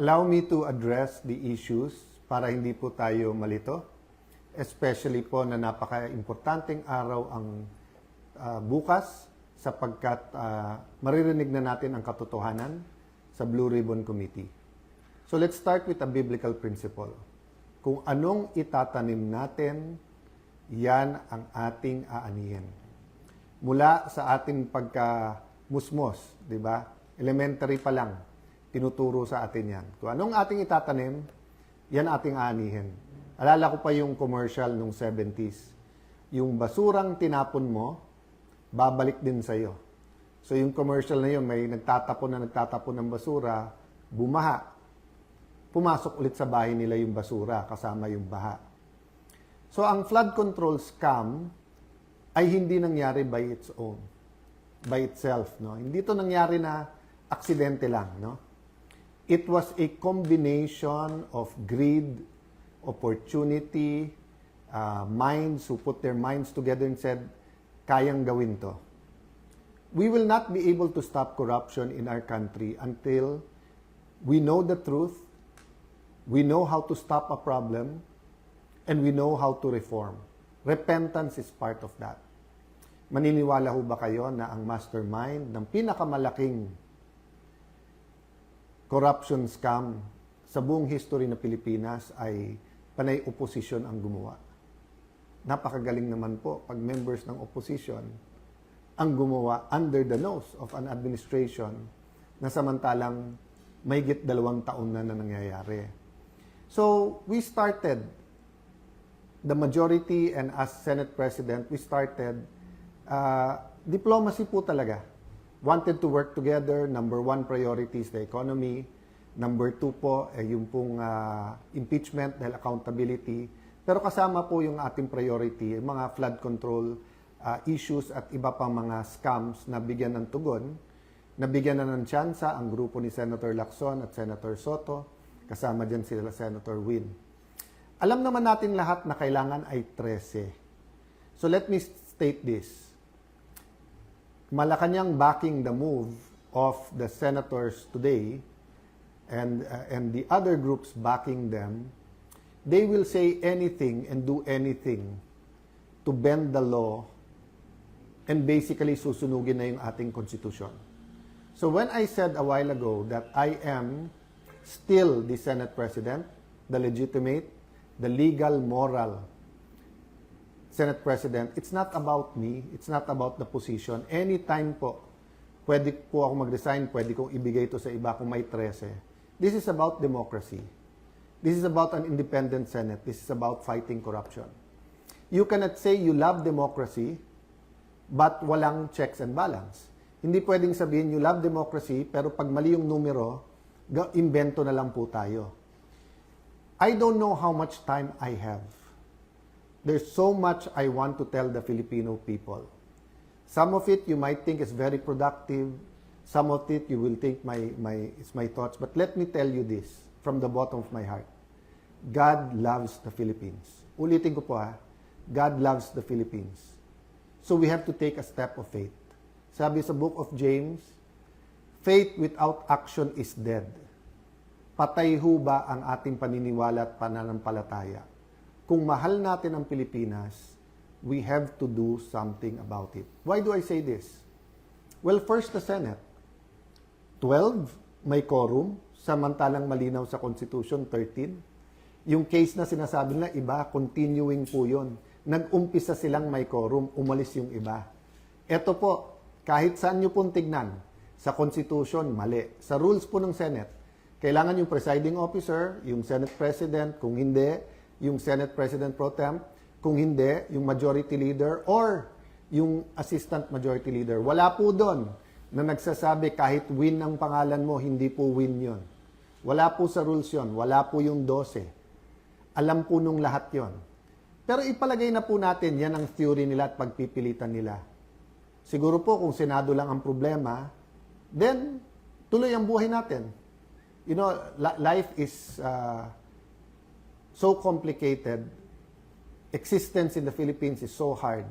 Allow me to address the issues para hindi po tayo malito, especially po na napaka-importanting araw ang bukas sapagkat maririnig na natin ang katotohanan sa Blue Ribbon Committee. So let's start with a biblical principle. Kung anong itatanim natin, yan ang ating aanihin. Mula sa ating pagkamusmos, di ba? Elementary pa lang, tinuturo sa atin yan. Kung anong ating itatanim, yan ating aanihin. Alala ko pa yung commercial nung 70s. Yung basurang tinapon mo, babalik din sa'yo. So yung commercial na yun, may nagtatapon ng basura, bumaha. Pumasok ulit sa bahay nila yung basura kasama yung baha. So ang flood control scam ay hindi nangyari by its own, by itself, no? Hindi to nangyari na aksidente lang, no? It was a combination of greed, opportunity, minds who put their minds together and said, kayang gawin to. We will not be able to stop corruption in our country until we know the truth, we know how to stop a problem, and we know how to reform. Repentance is part of that. Maniniwala ho ba kayo na ang mastermind ng pinakamalaking corruption scam sa buong history ng Pilipinas ay panay oposisyon ang gumawa? Napakagaling naman po pag members ng opposition ang gumawa under the nose of an administration na samantalang mahigit 2 taon na nangyayari. So, we started, the majority and as Senate President, we started diplomacy po talaga. Wanted to work together. Number 1 priority is the economy. Number 2 po, yung pong impeachment dahil accountability. Pero kasama po yung ating priority, yung mga flood control issues at iba pang mga scams na bigyan ng tugon. Nabigyan na ng tsansa ang grupo ni Senator Lacson at Senator Soto. Kasama dyan sila Senator Win. Alam naman natin lahat na kailangan ay 13. So let me state this. Malacanang backing the move of the senators today and the other groups backing them, they will say anything and do anything to bend the law and basically susunugin na yung ating konstitusyon. So when I said a while ago that I am still the Senate President, the legitimate, the legal, moral Senate President, it's not about me, it's not about the position. Anytime po, pwede po ako mag-resign, pwede kong ibigay ito sa iba kung may 13. This is about democracy. This is about an independent Senate. This is about fighting corruption. You cannot say you love democracy, but walang checks and balance. Hindi pwedeng sabihin you love democracy, pero pag mali yung numero, invento na lang po tayo. I don't know how much time I have. There's so much I want to tell the Filipino people. Some of it you might think is very productive. Some of it you will think it's my thoughts. But let me tell you this from the bottom of my heart. God loves the Philippines. Ulitin ko po God loves the Philippines. So we have to take a step of faith. Sabi sa book of James, faith without action is dead. Patay ho ba ang ating paniniwala at pananampalataya? Kung mahal natin ang Pilipinas, we have to do something about it. Why do I say this? Well, first the Senate. 12, may quorum, samantalang malinaw sa Constitution, 13. Yung case na sinasabi nila, iba, continuing po yun. Nag-umpisa silang may quorum, umalis yung iba. Ito po, kahit saan nyo pong tignan, sa Constitution, mali. Sa rules po ng Senate, kailangan yung presiding officer, yung Senate President, kung hindi, yung Senate President Pro Tem, kung hindi, yung Majority Leader or yung Assistant Majority Leader. Wala po doon na nagsasabi kahit win ang pangalan mo, hindi po win yon. Wala po sa rules yon. Wala po yung 12. Alam po nung lahat yon. Pero ipalagay na po natin, yan ang theory nila at pagpipilitan nila. Siguro po kung Senado lang ang problema, then tuloy ang buhay natin. You know, life is so complicated, existence in the Philippines is so hard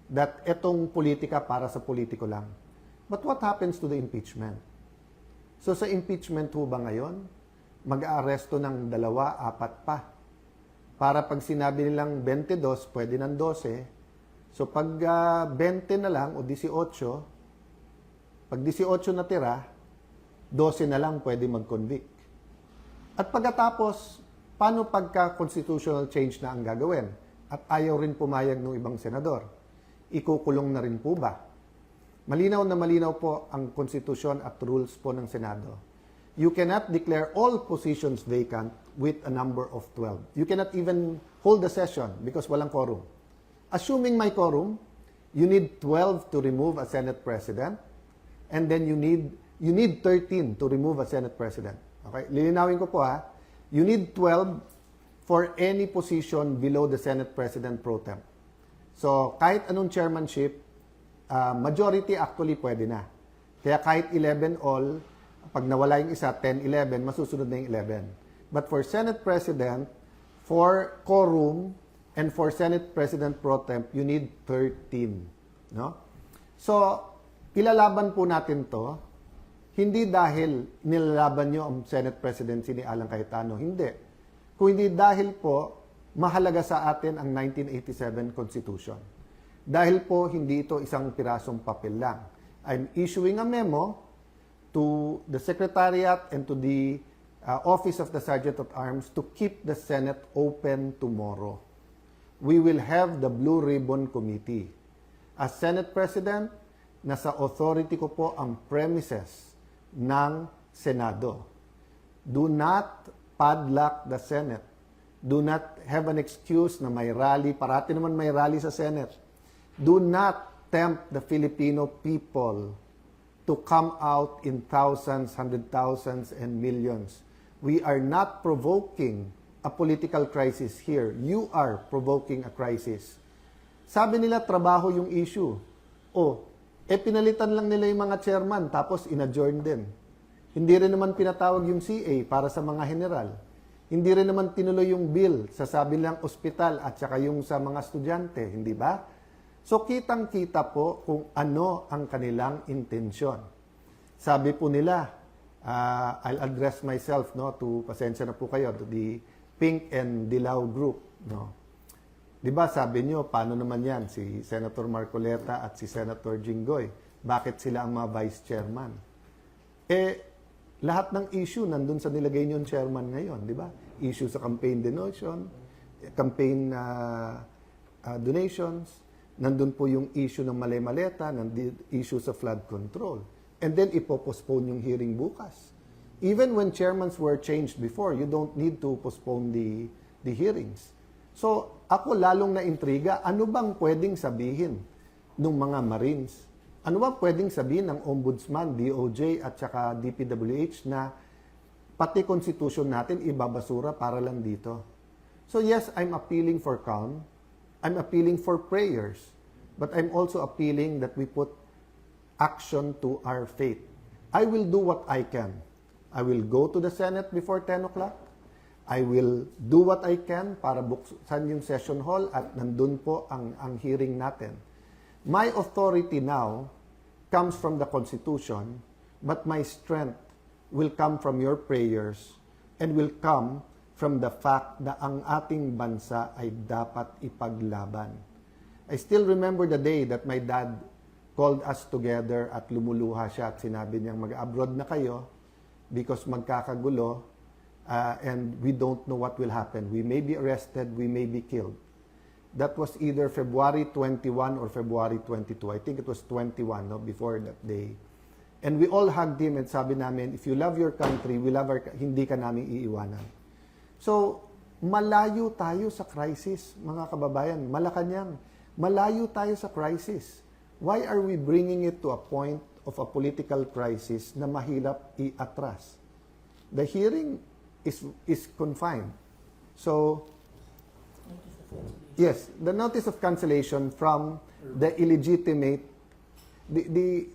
that etong politika para sa politiko lang. But what happens to the impeachment? So sa impeachment ho ba ngayon, mag-aaresto ng 2, 4 pa. Para pag sinabi nilang 22, pwede ng 12. So pag 20 na lang o 18, pag 18 na tira, 12 na lang pwede mag-convict. At pagkatapos, paano pagka constitutional change na ang gagawin? At ayaw rin pumayag ng ibang senador. Ikukulong na rin po ba? Malinaw na malinaw po ang konstitusyon at rules po ng Senado. You cannot declare all positions vacant with a number of 12. You cannot even hold a session because walang quorum. Assuming may quorum, you need 12 to remove a Senate President, and then you need 13 to remove a Senate President. Okay? Lilinawin ko po ha. You need 12 for any position below the Senate President pro tem. So, kahit anong chairmanship, majority actually pwede na. Kaya kahit 11 all, pag nawala yung isa, 10, 11, masusunod na yung 11. But for Senate President, for quorum, and for Senate President pro temp, you need 13. No? So, ilalaban po natin to, hindi dahil nilalaban nyo ang Senate Presidency ni Alan Cayetano. Hindi. Kung hindi dahil po, mahalaga sa atin ang 1987 Constitution. Dahil po, hindi ito isang pirasong papel lang. I'm issuing a memo to the Secretariat and to the Office of the Sergeant at Arms to keep the Senate open tomorrow. We will have the Blue Ribbon Committee. As Senate President, nasa authority ko po ang premises ng Senado. Do not padlock the Senate. Do not have an excuse na may rally. Parati naman may rally sa Senate. Do not tempt the Filipino people to come out in thousands, hundred thousands, and millions. We are not provoking a political crisis here. You are provoking a crisis. Sabi nila, trabaho yung issue. Pinalitan lang nila yung mga chairman, tapos in-adjourn din. Hindi rin naman pinatawag yung CA para sa mga general. Hindi rin naman tinuloy yung bill sa sabi lang ospital at saka yung sa mga estudyante, hindi ba? So, kitang-kita po kung ano ang kanilang intensyon. Sabi po nila, I'll address myself to, pasensya na po kayo, to the Pink and Dilaw group. No? Di ba sabi nyo, paano naman yan? Si Senator Marcoleta at si Senator Jinggoy. Bakit sila ang mga vice chairman? Lahat ng issue nandun sa nilagay nyo chairman ngayon, di ba? Issue sa campaign donation, campaign donations, nandun po yung issue ng malay-maleta, nandun issue sa flood control. And then ipopostpone yung hearing bukas. Even when chairmans were changed before, you don't need to postpone the hearings. So, ako lalong na-intriga, ano bang pwedeng sabihin ng mga Marines? Ano bang pwedeng sabihin ng Ombudsman, DOJ at saka DPWH na pati Constitution natin ibabasura para lang dito? So yes, I'm appealing for calm. I'm appealing for prayers. But I'm also appealing that we put action to our faith. I will do what I can. I will go to the Senate before 10 o'clock. I will do what I can para buksan yung session hall at nandun po ang hearing natin. My authority now comes from the Constitution, but my strength will come from your prayers and will come from the fact na ang ating bansa ay dapat ipaglaban. I still remember the day that my dad called us together at lumuluha siya at sinabi niyang mag-abroad na kayo because magkakagulo. And we don't know what will happen. We may be arrested, we may be killed. That was either February 21 or February 22. I think it was 21, before that day. And we all hugged him and sabi namin, if you love your country, we love hindi ka namin iiwanan. So, malayo tayo sa crisis, mga kababayan. Malacanang, malayo tayo sa crisis. Why are we bringing it to a point of a political crisis na mahirap i-atras? The hearing is confined. So, yes, the notice of cancellation from the illegitimate, the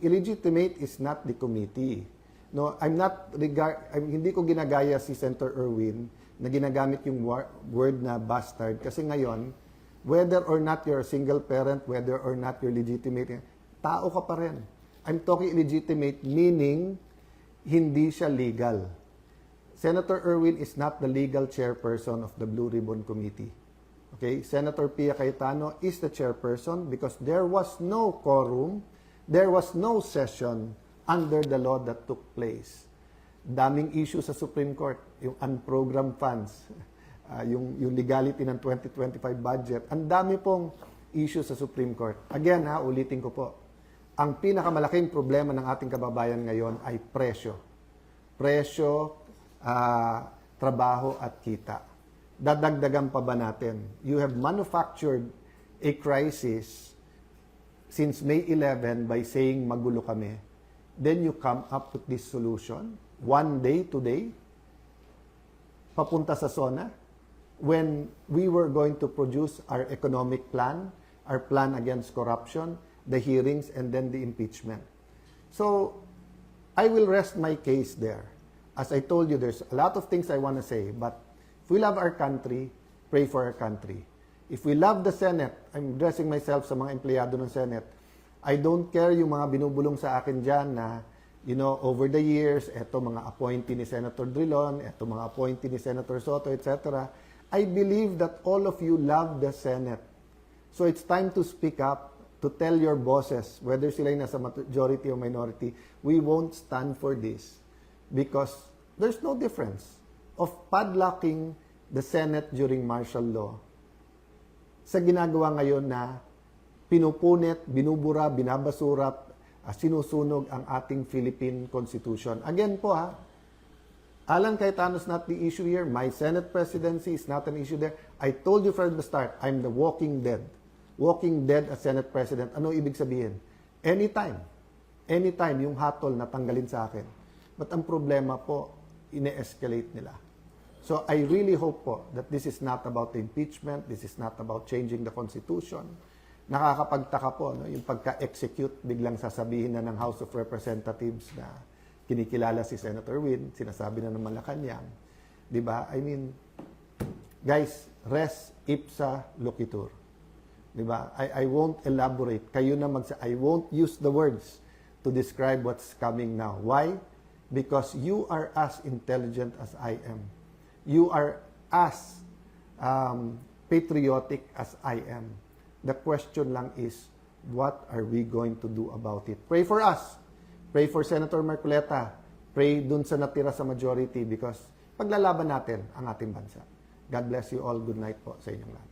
illegitimate is not the committee. No, hindi ko ginagaya si Senator Erwin na ginagamit yung word na bastard kasi ngayon, whether or not you're a single parent, whether or not you're legitimate, tao ka pa rin. I'm talking illegitimate meaning hindi siya legal. Senator Erwin is not the legal chairperson of the Blue Ribbon Committee. Okay? Senator Pia Cayetano is the chairperson because there was no quorum, there was no session under the law that took place. Daming issue sa Supreme Court, yung unprogrammed funds, yung legality ng 2025 budget. Ang dami pong issue sa Supreme Court. Again, ulitin ko po, ang pinakamalaking problema ng ating kababayan ngayon ay presyo. Presyo, trabaho at kita. Dadagdagan pa ba natin? You have manufactured a crisis since May 11 by saying magulo kami. Then you come up with this solution. One day today, papunta sa SONA, when we were going to produce our economic plan, our plan against corruption, the hearings, and then the impeachment. So, I will rest my case there. As I told you, there's a lot of things I want to say, but if we love our country, pray for our country. If we love the Senate, I'm addressing myself sa mga empleyado ng Senate, I don't care yung mga binubulong sa akin dyan na, over the years, eto mga appointee ni Senator Drilon, eto mga appointee ni Senator Soto, etc. I believe that all of you love the Senate. So it's time to speak up, to tell your bosses, whether sila yung nasa majority or minority, we won't stand for this. Because there's no difference of padlocking the Senate during martial law sa ginagawa ngayon na pinupunit, binubura, binabasura, sinusunog ang ating Philippine Constitution. Again po Alan Cayetano is not the issue here. My Senate presidency is not an issue there. I told you from the start, I'm the walking dead. Walking dead as Senate President. Ano ibig sabihin? Anytime yung hatol na tanggalin sa akin. But ang problema po, ine-escalate nila. So I really hope po that this is not about the impeachment, this is not about changing the Constitution. Nakakapagtaka po, yung pagka-execute, biglang sasabihin na ng House of Representatives na kinikilala si Senator Win, sinasabi na ng Malacanang. Diba? I mean, guys, res ipsa loquitur. Diba? I won't elaborate. Kayo na I won't use the words to describe what's coming now. Why? Because you are as intelligent as I am. You are as patriotic as I am. The question lang is, what are we going to do about it? Pray for us. Pray for Senator Marcoleta. Pray dun sa natira sa majority because paglalaban natin ang ating bansa. God bless you all. Good night po sa inyong lahat.